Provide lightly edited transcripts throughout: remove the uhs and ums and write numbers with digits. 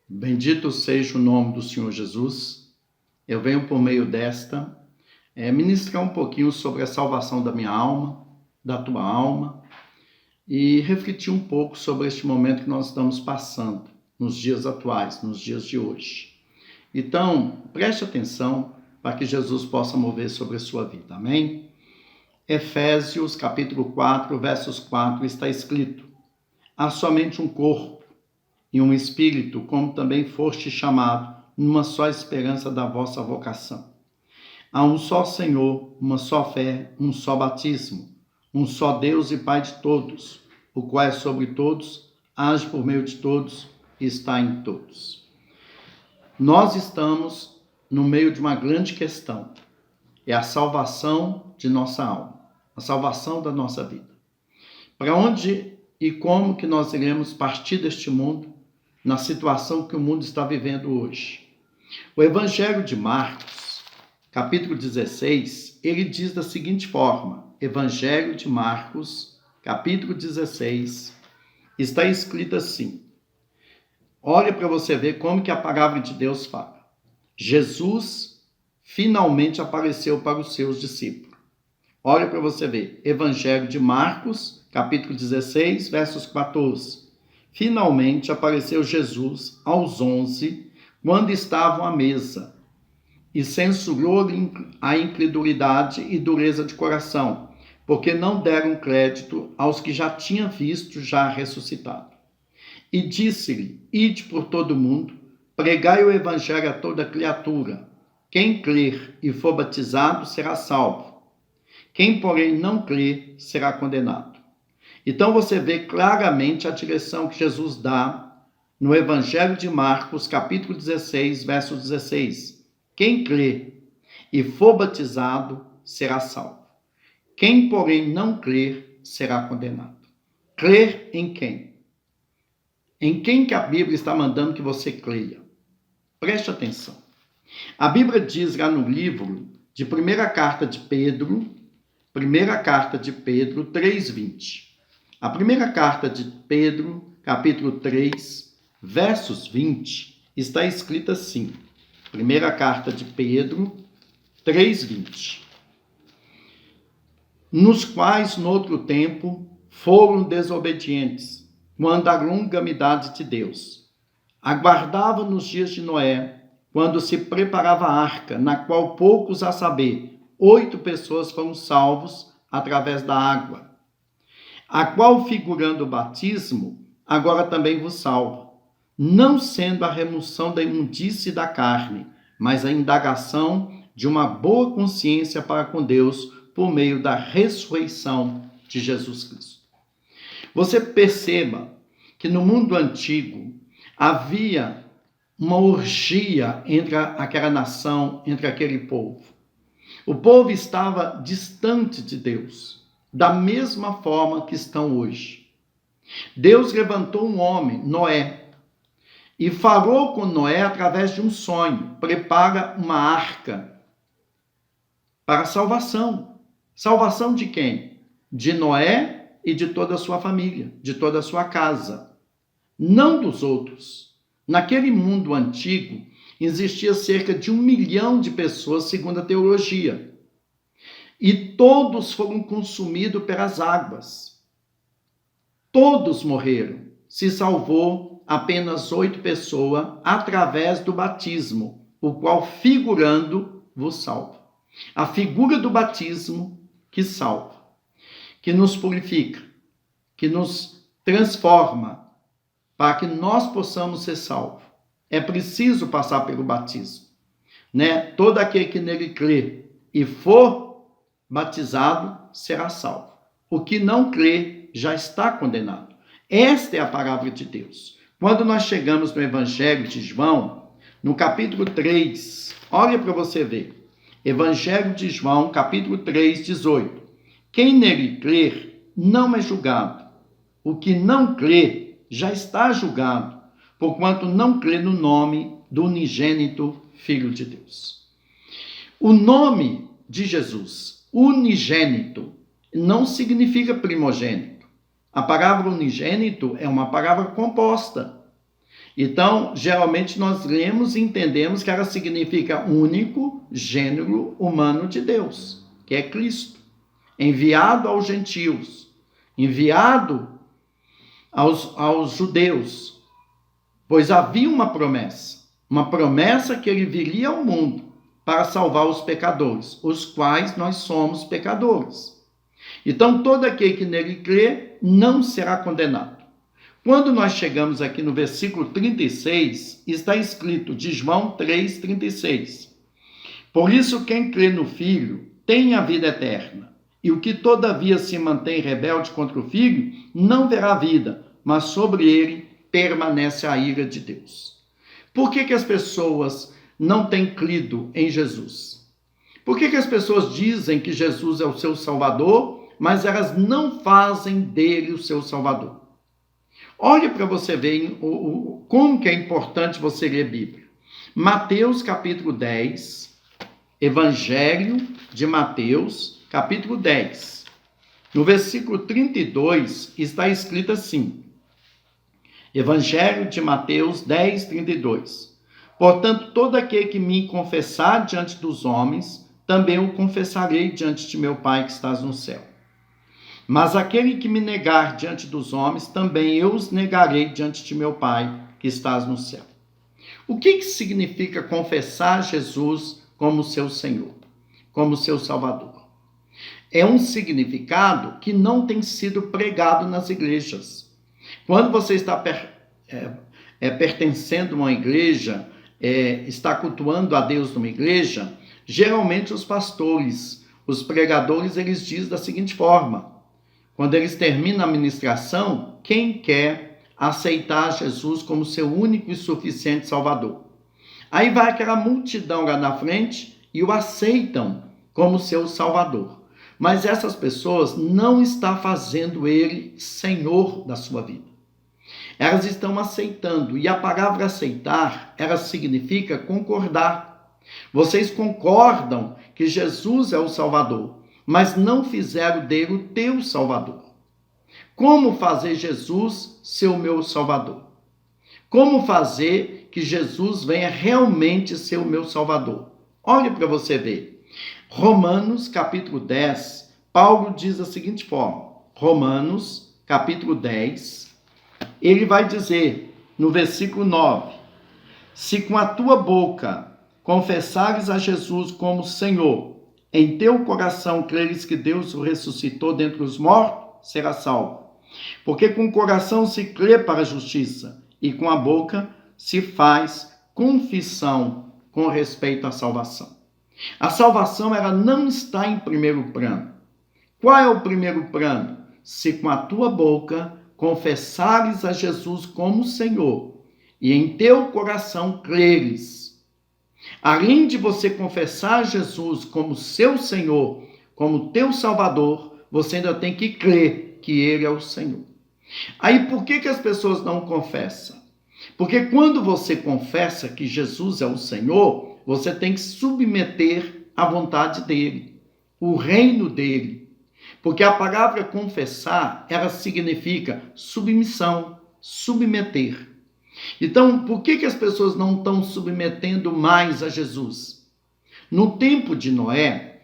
Bendito seja o nome do Senhor Jesus. Eu venho por meio desta ministrar um pouquinho sobre a salvação da minha alma, da tua alma, e refletir um pouco sobre este momento que nós estamos passando, nos dias atuais, nos dias de hoje. Então, preste atenção para que Jesus possa mover sobre a sua vida, amém? Efésios capítulo 4, versos 4, está escrito: há somente um corpo e um espírito, como também foste chamado, numa só esperança da vossa vocação. Há um só Senhor, uma só fé, um só batismo, um só Deus e Pai de todos, o qual é sobre todos, age por meio de todos e está em todos. Nós estamos no meio de uma grande questão, é a salvação de nossa alma, a salvação da nossa vida. Para onde e como que nós iremos partir deste mundo, na situação que o mundo está vivendo hoje? O Evangelho de Marcos, capítulo 16, ele diz da seguinte forma: Evangelho de Marcos, capítulo 16, está escrito assim. Olha para você ver como que a palavra de Deus fala. Jesus finalmente apareceu para os seus discípulos. Olha para você ver. Evangelho de Marcos, capítulo 16, versos 14. Finalmente apareceu Jesus aos 11, quando estavam à mesa, e censurou a incredulidade e dureza de coração, porque não deram crédito aos que já tinham visto já ressuscitado. E disse-lhe: ide por todo o mundo, pregai o evangelho a toda criatura. Quem crer e for batizado será salvo. Quem, porém, não crer será condenado. Então você vê claramente a direção que Jesus dá no Evangelho de Marcos, capítulo 16, verso 16. Quem crer e for batizado será salvo. Quem, porém, não crer será condenado. Crer em quem? Em quem que a Bíblia está mandando que você creia? Preste atenção. A Bíblia diz lá no livro de primeira carta de Pedro 3:20. A primeira carta de Pedro, capítulo 3, versos 20, está escrita assim. Primeira carta de Pedro 3:20. Nos quais, noutro tempo, foram desobedientes, quando a longanimidade de Deus aguardava nos dias de Noé, quando se preparava a arca, na qual poucos, a saber, 8 pessoas foram salvos através da água, a qual, figurando o batismo, agora também vos salva, não sendo a remoção da imundície da carne, mas a indagação de uma boa consciência para com Deus por meio da ressurreição de Jesus Cristo. Você perceba que no mundo antigo havia uma orgia entre aquela nação, entre aquele povo. O povo estava distante de Deus, da mesma forma que estão hoje. Deus levantou um homem, Noé, e falou com Noé através de um sonho: prepara uma arca para a salvação. Salvação de quem? De Noé e de toda a sua família, de toda a sua casa. Não dos outros. Naquele mundo antigo, existia cerca de 1 milhão de pessoas, segundo a teologia. E todos foram consumidos pelas águas. Todos morreram. Se salvou apenas 8 pessoas através do batismo, o qual, figurando, vos salva. A figura do batismo que salva, que nos purifica, que nos transforma, para que nós possamos ser salvos. É preciso passar pelo batismo, né? Todo aquele que nele crê e for batizado será salvo. O que não crê já está condenado. Esta é a palavra de Deus. Quando nós chegamos no Evangelho de João, no capítulo 3, olha para você ver. Evangelho de João, capítulo 3, 18. Quem nele crer não é julgado. O que não crê já está julgado, porquanto não crê no nome do unigênito Filho de Deus. O nome de Jesus, unigênito, não significa primogênito. A palavra unigênito é uma palavra composta. Então, geralmente nós lemos e entendemos que ela significa único gênero humano de Deus, que é Cristo, enviado aos gentios, enviado aos judeus, pois havia uma promessa que ele viria ao mundo para salvar os pecadores, os quais nós somos pecadores. Então, todo aquele que nele crê não será condenado. Quando nós chegamos aqui no versículo 36, está escrito de João 3,36. Por isso, quem crê no Filho tem a vida eterna, e o que todavia se mantém rebelde contra o Filho não verá vida, mas sobre ele permanece a ira de Deus. Por que as pessoas não têm crido em Jesus? Por que as pessoas dizem que Jesus é o seu Salvador, mas elas não fazem dele o seu Salvador? Olhe para você ver como que é importante você ler a Bíblia. Mateus capítulo 10, Evangelho de Mateus capítulo 10. No versículo 32 está escrito assim, Evangelho de Mateus 10, 32. Portanto, todo aquele que me confessar diante dos homens, também o confessarei diante de meu Pai que estás no céu. Mas aquele que me negar diante dos homens, também eu os negarei diante de meu Pai que estás no céu. O que significa confessar Jesus como seu Senhor, como seu Salvador? É um significado que não tem sido pregado nas igrejas. Quando você está pertencendo a uma igreja, está cultuando a Deus numa igreja, geralmente os pastores, os pregadores, eles dizem da seguinte forma: quando eles terminam a ministração, quem quer aceitar Jesus como seu único e suficiente Salvador? Aí vai aquela multidão lá na frente e o aceitam como seu Salvador. Mas essas pessoas não estão fazendo ele Senhor da sua vida. Elas estão aceitando, e a palavra aceitar, ela significa concordar. Vocês concordam que Jesus é o Salvador, mas não fizeram dele o teu Salvador. Como fazer Jesus ser o meu Salvador? Como fazer que Jesus venha realmente ser o meu Salvador? Olhe para você ver. Romanos capítulo 10, Paulo diz da seguinte forma, Romanos capítulo 10, ele vai dizer no versículo 9, se com a tua boca confessares a Jesus como Senhor, em teu coração creres que Deus o ressuscitou dentre os mortos, será salvo. Porque com o coração se crê para a justiça e com a boca se faz confissão com respeito à salvação. A salvação, ela não está em primeiro plano. Qual é o primeiro plano? Se com a tua boca confessares a Jesus como Senhor e em teu coração creres. Além de você confessar Jesus como seu Senhor, como teu Salvador, você ainda tem que crer que Ele é o Senhor. Aí por que as pessoas não confessam? Porque quando você confessa que Jesus é o Senhor, você tem que submeter à vontade dEle, o reino dEle. Porque a palavra confessar, ela significa submissão, submeter. Então, por que as pessoas não estão submetendo mais a Jesus? No tempo de Noé,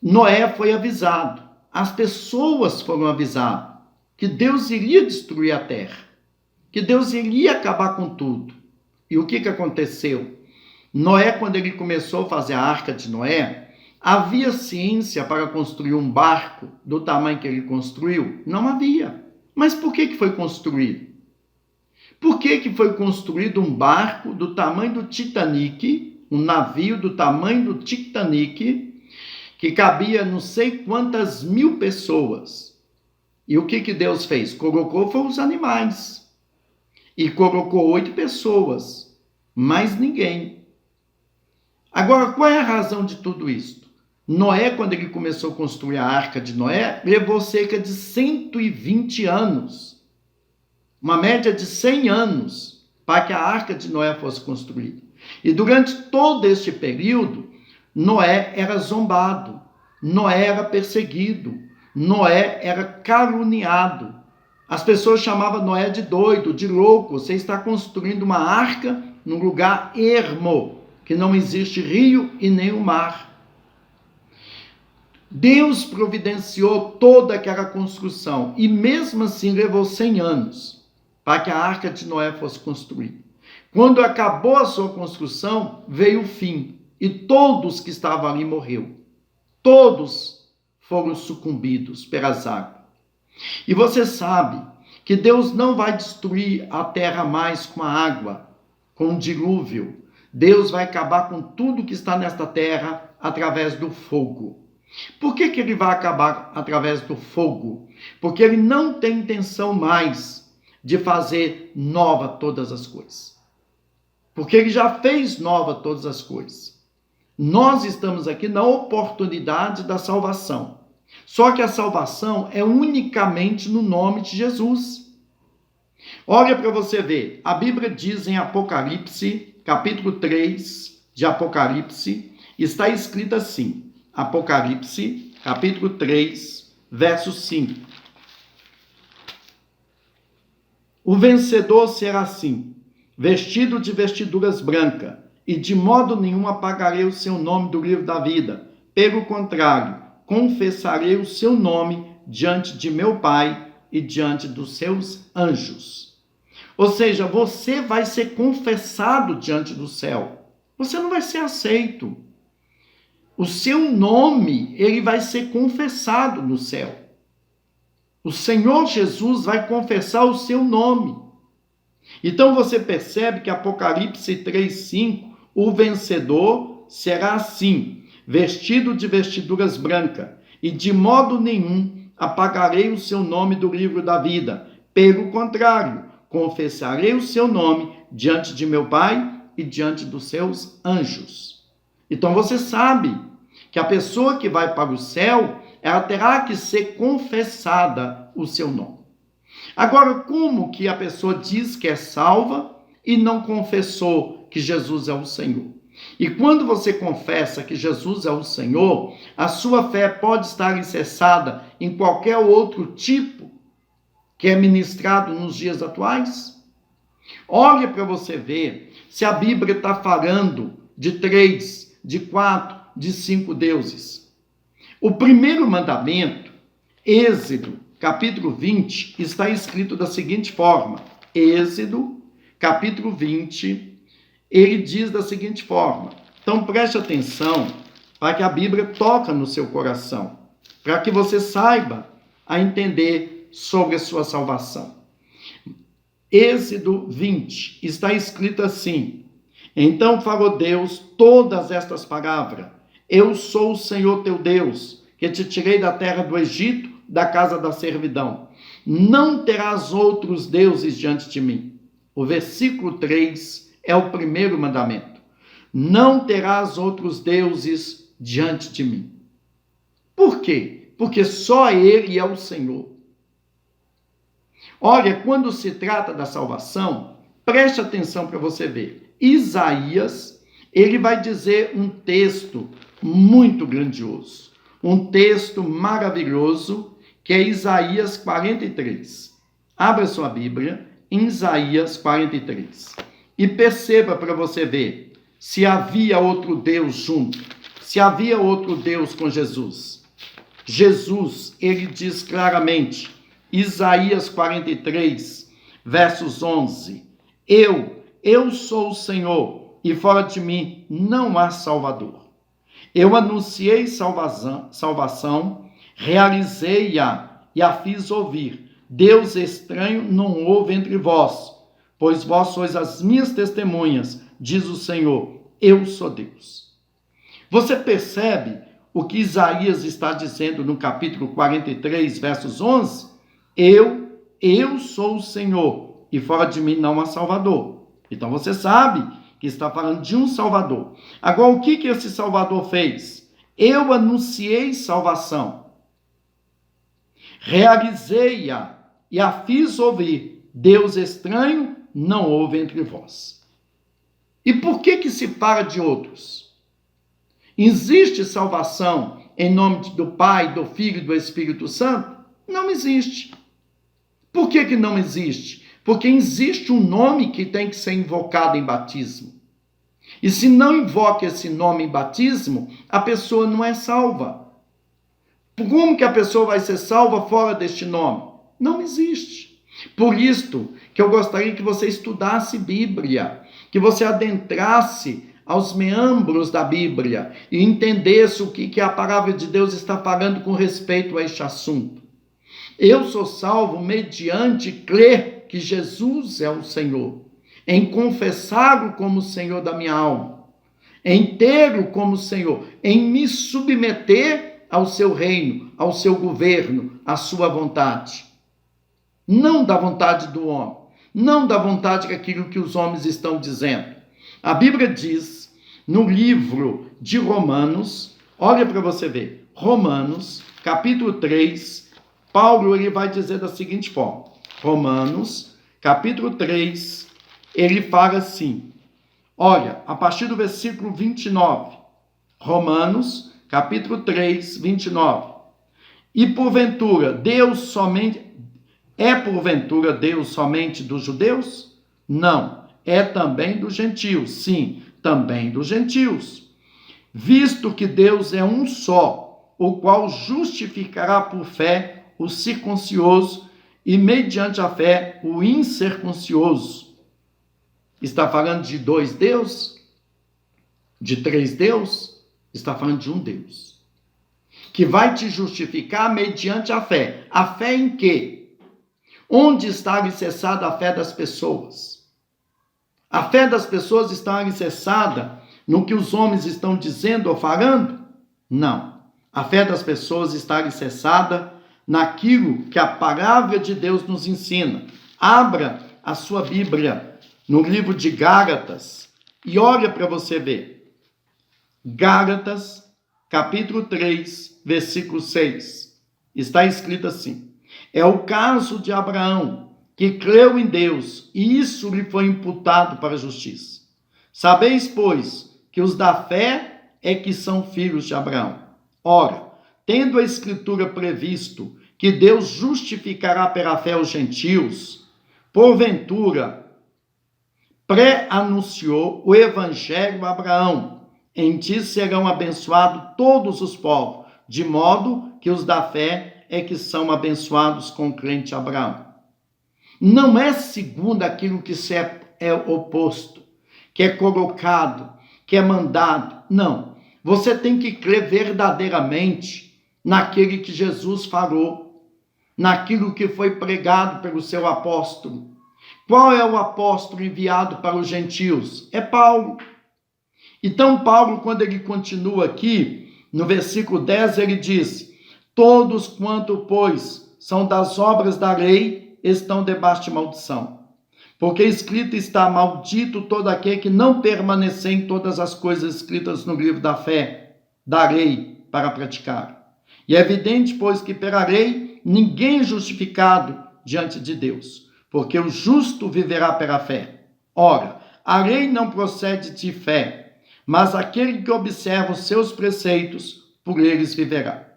Noé foi avisado, as pessoas foram avisadas que Deus iria destruir a terra, que Deus iria acabar com tudo. E o que aconteceu? Noé, quando ele começou a fazer a arca de Noé, havia ciência para construir um barco do tamanho que ele construiu? Não havia. Mas por que foi construído? Por que foi construído um barco do tamanho do Titanic, um navio do tamanho do Titanic, que cabia não sei quantas mil pessoas? E o que Deus fez? Colocou foi os animais. E colocou 8 pessoas, mais ninguém. Agora, qual é a razão de tudo isso? Noé, quando ele começou a construir a arca de Noé, levou cerca de 120 anos. Uma média de 100 anos para que a arca de Noé fosse construída. E durante todo este período, Noé era zombado, Noé era perseguido, Noé era caluniado. As pessoas chamavam Noé de doido, de louco. Você está construindo uma arca num lugar ermo, que não existe rio e nem o mar. Deus providenciou toda aquela construção e mesmo assim levou 100 anos para que a arca de Noé fosse construída. Quando acabou a sua construção, veio o fim e todos que estavam ali morreram. Todos foram sucumbidos pelas águas. E você sabe que Deus não vai destruir a terra mais com a água, com o dilúvio. Deus vai acabar com tudo que está nesta terra através do fogo. Por que ele vai acabar através do fogo? Porque ele não tem intenção mais de fazer nova todas as coisas. Porque ele já fez nova todas as coisas. Nós estamos aqui na oportunidade da salvação. Só que a salvação é unicamente no nome de Jesus. Olha para você ver, a Bíblia diz em Apocalipse, capítulo 3 de Apocalipse, está escrito assim, Apocalipse, capítulo 3, verso 5. O vencedor será assim, vestido de vestiduras brancas, e de modo nenhum apagarei o seu nome do livro da vida. Pelo contrário, confessarei o seu nome diante de meu Pai e diante dos seus anjos. Ou seja, você vai ser confessado diante do céu. Você não vai ser aceito. O seu nome, ele vai ser confessado no céu. O Senhor Jesus vai confessar o seu nome. Então você percebe que Apocalipse 3:5, o vencedor será assim, vestido de vestiduras brancas, e de modo nenhum apagarei o seu nome do livro da vida. Pelo contrário, confessarei o seu nome diante de meu Pai e diante dos seus anjos. Então você sabe que a pessoa que vai para o céu, ela terá que ser confessada o seu nome. Agora, como que a pessoa diz que é salva e não confessou que Jesus é o Senhor? E quando você confessa que Jesus é o Senhor, a sua fé pode estar alicerçada em qualquer outro tipo que é ministrado nos dias atuais? Olhe para você ver se a Bíblia está falando de 3, de 4, de 5 deuses. O primeiro mandamento, Êxodo, capítulo 20, está escrito da seguinte forma. Êxodo, capítulo 20, ele diz da seguinte forma. Então preste atenção para que a Bíblia toque no seu coração, para que você saiba a entender sobre a sua salvação. Êxodo 20, está escrito assim. Então falou Deus todas estas palavras. Eu sou o Senhor teu Deus, que te tirei da terra do Egito, da casa da servidão. Não terás outros deuses diante de mim. O versículo 3 é o primeiro mandamento. Não terás outros deuses diante de mim. Por quê? Porque só Ele é o Senhor. Olha, quando se trata da salvação, preste atenção para você ver. Isaías, ele vai dizer um texto muito grandioso, um texto maravilhoso, que é Isaías 43. Abra sua Bíblia em Isaías 43 e perceba para você ver se havia outro Deus junto, se havia outro Deus com Jesus. Jesus, ele diz claramente, Isaías 43, versos 11, Eu sou o Senhor, e fora de mim não há Salvador. Eu anunciei salvação, realizei-a e a fiz ouvir. Deus estranho não houve entre vós, pois vós sois as minhas testemunhas, diz o Senhor, eu sou Deus. Você percebe o que Isaías está dizendo no capítulo 43, versos 11? Eu sou o Senhor, e fora de mim não há Salvador. Então você sabe que está falando de um Salvador. Agora, o que esse Salvador fez? Eu anunciei salvação, realizei-a e a fiz ouvir. Deus estranho não houve entre vós. E por que se fala de outros? Existe salvação em nome do Pai, do Filho e do Espírito Santo? Não existe. Por que que não existe? Porque existe um nome que tem que ser invocado em batismo. E se não invoca esse nome em batismo, a pessoa não é salva. Como que a pessoa vai ser salva fora deste nome? Não existe. Por isto que eu gostaria que você estudasse Bíblia, que você adentrasse aos meandros da Bíblia e entendesse o que a palavra de Deus está falando com respeito a este assunto. Eu sou salvo mediante crer que Jesus é o Senhor, em confessá-lo como Senhor da minha alma, em tê-lo como Senhor, em me submeter ao seu reino, ao seu governo, à sua vontade. Não da vontade do homem, não da vontade daquilo que os homens estão dizendo. A Bíblia diz, no livro de Romanos, olha para você ver, Romanos, capítulo 3, Paulo ele vai dizer da seguinte forma, Romanos, capítulo 3, ele fala assim, olha, a partir do versículo 29, Romanos, capítulo 3, 29, e porventura Deus somente dos judeus? Não, é também dos gentios, sim, também dos gentios. Visto que Deus é um só, o qual justificará por fé o circuncioso e mediante a fé o incircuncioso. Está falando de 2 deuses? De 3 deuses? Está falando de um Deus. Que vai te justificar mediante a fé. A fé em quê? Onde está alicerçada a fé das pessoas? A fé das pessoas está alicerçada no que os homens estão dizendo ou falando? Não. A fé das pessoas está alicerçada naquilo que a palavra de Deus nos ensina. Abra a sua Bíblia no livro de Gálatas e olha para você ver. Gálatas, capítulo 3, versículo 6. Está escrito assim: é o caso de Abraão, que creu em Deus, e isso lhe foi imputado para a justiça. Sabeis, pois, que os da fé é que são filhos de Abraão. Ora, tendo a Escritura previsto que Deus justificará pela fé os gentios, porventura pré-anunciou o evangelho a Abraão: em ti serão abençoados todos os povos, de modo que os da fé é que são abençoados com o crente Abraão. Não é segundo aquilo que é oposto, que é colocado, que é mandado. Não. Você tem que crer verdadeiramente naquele que Jesus falou, naquilo que foi pregado pelo seu apóstolo. Qual é o apóstolo enviado para os gentios? É Paulo. Então, Paulo, quando ele continua aqui, no versículo 10, ele diz: todos quanto, pois, são das obras da lei, estão debaixo de maldição. Porque escrito está: maldito todo aquele que não permanecer em todas as coisas escritas no livro da fé, da lei, para praticar. E é evidente, pois, que pela lei ninguém é justificado diante de Deus, porque o justo viverá pela fé. Ora, a lei não procede de fé, mas aquele que observa os seus preceitos, por eles viverá.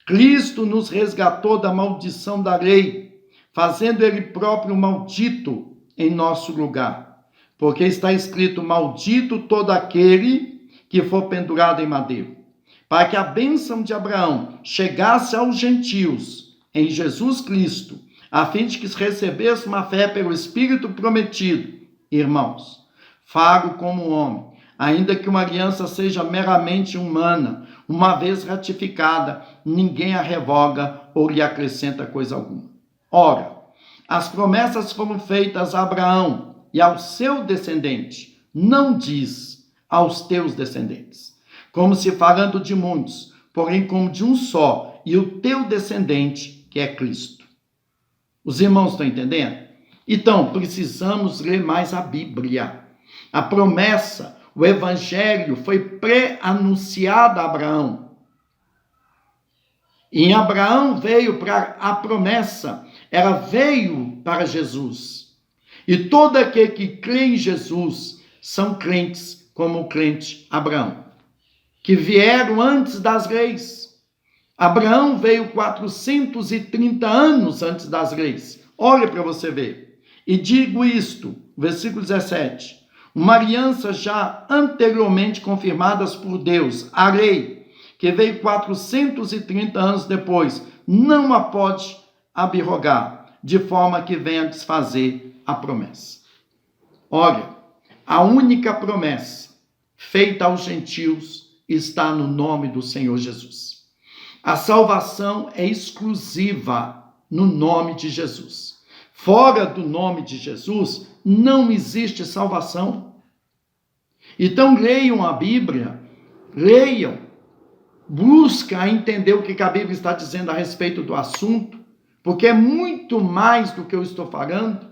Cristo nos resgatou da maldição da lei, fazendo ele próprio maldito em nosso lugar. Porque está escrito: maldito todo aquele que for pendurado em madeiro. Para que a bênção de Abraão chegasse aos gentios em Jesus Cristo, a fim de que recebesse uma fé pelo Espírito prometido. Irmãos, falo como homem, ainda que uma aliança seja meramente humana, uma vez ratificada, ninguém a revoga ou lhe acrescenta coisa alguma. Ora, as promessas foram feitas a Abraão e ao seu descendente, não diz aos teus descendentes, como se falando de muitos, porém como de um só, e o teu descendente, que é Cristo. Os irmãos estão entendendo? Então, precisamos ler mais a Bíblia. A promessa, o evangelho foi pré-anunciado a Abraão. Em Abraão veio para a promessa, ela veio para Jesus. E todo aquele que crê em Jesus são crentes como o crente Abraão, que vieram antes das leis. Abraão veio 430 anos antes das leis. Olha para você ver. E digo isto, versículo 17, uma aliança já anteriormente confirmadas por Deus, a lei, que veio 430 anos depois, não a pode abrogar, de forma que venha desfazer a promessa. Olha, a única promessa feita aos gentios está no nome do Senhor Jesus. A salvação é exclusiva no nome de Jesus. Fora do nome de Jesus, não existe salvação. Então leiam a Bíblia, leiam, busca entender o que a Bíblia está dizendo a respeito do assunto, porque é muito mais do que eu estou falando.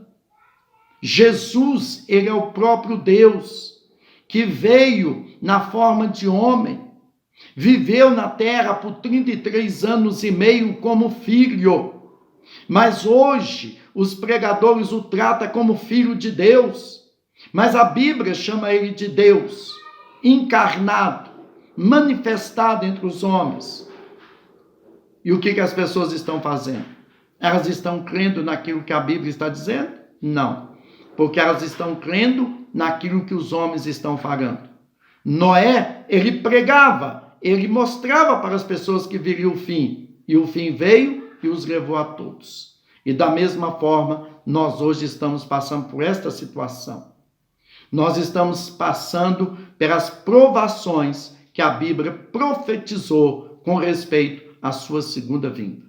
Jesus, ele é o próprio Deus, que veio na forma de homem, viveu na terra por 33 anos e meio como filho, mas hoje os pregadores o tratam como filho de Deus, mas a Bíblia chama ele de Deus, encarnado, manifestado entre os homens. E o que as pessoas estão fazendo? Elas estão crendo naquilo que a Bíblia está dizendo? Não, porque elas estão crendo naquilo que os homens estão falando. Noé, ele pregava, ele mostrava para as pessoas que viria o fim, e o fim veio e os levou a todos. E da mesma forma, nós hoje estamos passando por esta situação. Nós estamos passando pelas provações que a Bíblia profetizou com respeito à sua segunda vinda.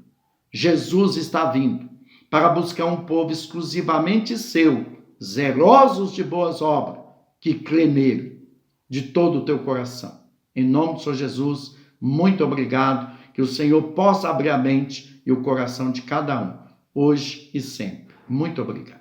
Jesus está vindo para buscar um povo exclusivamente seu, zelosos de boas obras, que crê nele de todo o teu coração. Em nome do Senhor Jesus, muito obrigado, que o Senhor possa abrir a mente e o coração de cada um, hoje e sempre. Muito obrigado.